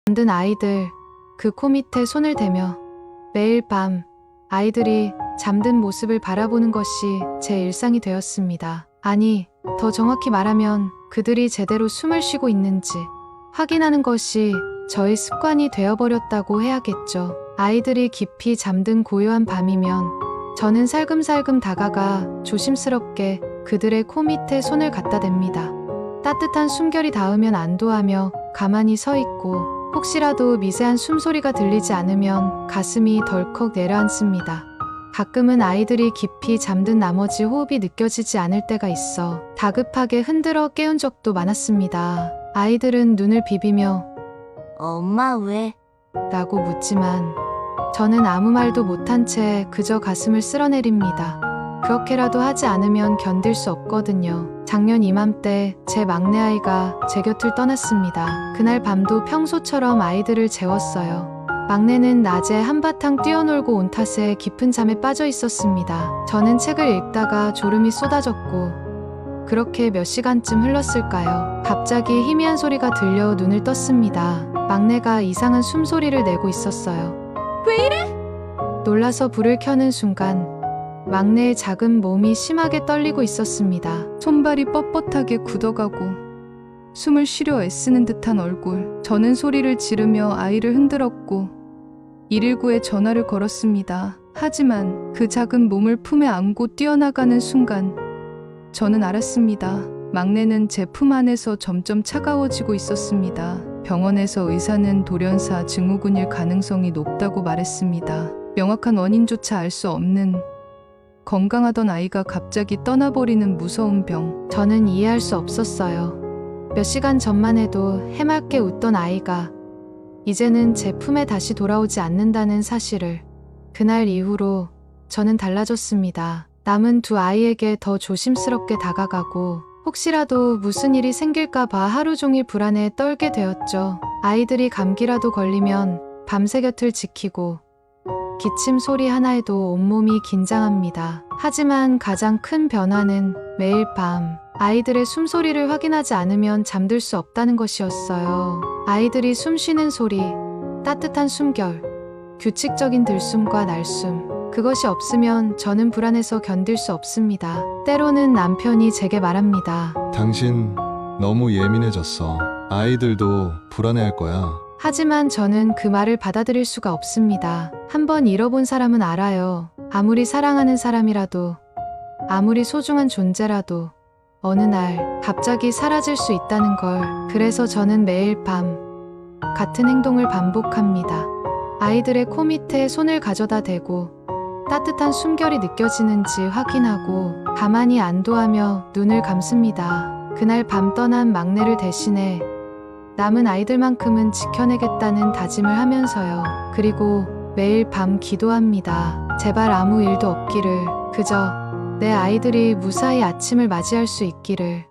잠든 아이들, 그 코 밑에 손을 대며 매일 밤 아이들이 잠든 모습을 바라보는 것이 제 일상이 되었습니다. 아니, 더 정확히 말하면 그들이 제대로 숨을 쉬고 있는지 확인하는 것이 저의 습관이 되어버렸다고 해야겠죠. 아이들이 깊이 잠든 고요한 밤이면 저는 살금살금 다가가 조심스럽게 그들의 코 밑에 손을 갖다 댑니다. 따뜻한 숨결이 닿으면 안도하며 가만히 서 있고 혹시라도 미세한 숨소리가 들리지 않으면 가슴이 덜컥 내려앉습니다. 가끔은 아이들이 깊이 잠든 나머지 호흡이 느껴지지 않을 때가 있어 다급하게 흔들어 깨운 적도 많았습니다. 아이들은 눈을 비비며 엄마 왜? 라고 묻지만 저는 아무 말도 못한 채 그저 가슴을 쓸어내립니다. 그렇게라도 하지 않으면 견딜 수 없거든요. 작년 이맘때 제 막내아이가 제 곁을 떠났습니다. 그날 밤도 평소처럼 아이들을 재웠어요. 막내는 낮에 한바탕 뛰어놀고 온 탓에 깊은 잠에 빠져 있었습니다. 저는 책을 읽다가 졸음이 쏟아졌고 그렇게 몇 시간쯤 흘렀을까요? 갑자기 희미한 소리가 들려 눈을 떴습니다. 막내가 이상한 숨소리를 내고 있었어요. 왜 이래? 놀라서 불을 켜는 순간 막내의 작은 몸이 심하게 떨리고 있었습니다. 손발이 뻣뻣하게 굳어가고 숨을 쉬려 애쓰는 듯한 얼굴. 저는 소리를 지르며 아이를 흔들었고 119에 전화를 걸었습니다. 하지만 그 작은 몸을 품에 안고 뛰어나가는 순간 저는 알았습니다. 막내는 제 품 안에서 점점 차가워지고 있었습니다. 병원에서 의사는 돌연사 증후군일 가능성이 높다고 말했습니다. 명확한 원인조차 알 수 없는 건강하던 아이가 갑자기 떠나버리는 무서운 병. 저는 이해할 수 없었어요. 몇 시간 전만 해도 해맑게 웃던 아이가 이제는 제 품에 다시 돌아오지 않는다는 사실을. 그날 이후로 저는 달라졌습니다. 남은 두 아이에게 더 조심스럽게 다가가고 혹시라도 무슨 일이 생길까봐 하루 종일 불안에 떨게 되었죠. 아이들이 감기라도 걸리면 밤새 곁을 지키고 기침 소리 하나에도 온몸이 긴장합니다. 하지만 가장 큰 변화는 매일 밤 아이들의 숨소리를 확인하지 않으면 잠들 수 없다는 것이었어요. 아이들이 숨 쉬는 소리, 따뜻한 숨결, 규칙적인 들숨과 날숨. 그것이 없으면 저는 불안해서 견딜 수 없습니다. 때로는 남편이 제게 말합니다. 당신 너무 예민해졌어. 아이들도 불안해할 거야. 하지만 저는 그 말을 받아들일 수가 없습니다. 한번 잃어본 사람은 알아요. 아무리 사랑하는 사람이라도, 아무리 소중한 존재라도 어느 날 갑자기 사라질 수 있다는 걸. 그래서 저는 매일 밤 같은 행동을 반복합니다. 아이들의 코 밑에 손을 가져다 대고 따뜻한 숨결이 느껴지는지 확인하고 가만히 안도하며 눈을 감습니다. 그날 밤 떠난 막내를 대신해 남은 아이들만큼은 지켜내겠다는 다짐을 하면서요. 그리고 매일 밤 기도합니다. 제발 아무 일도 없기를. 그저 내 아이들이 무사히 아침을 맞이할 수 있기를.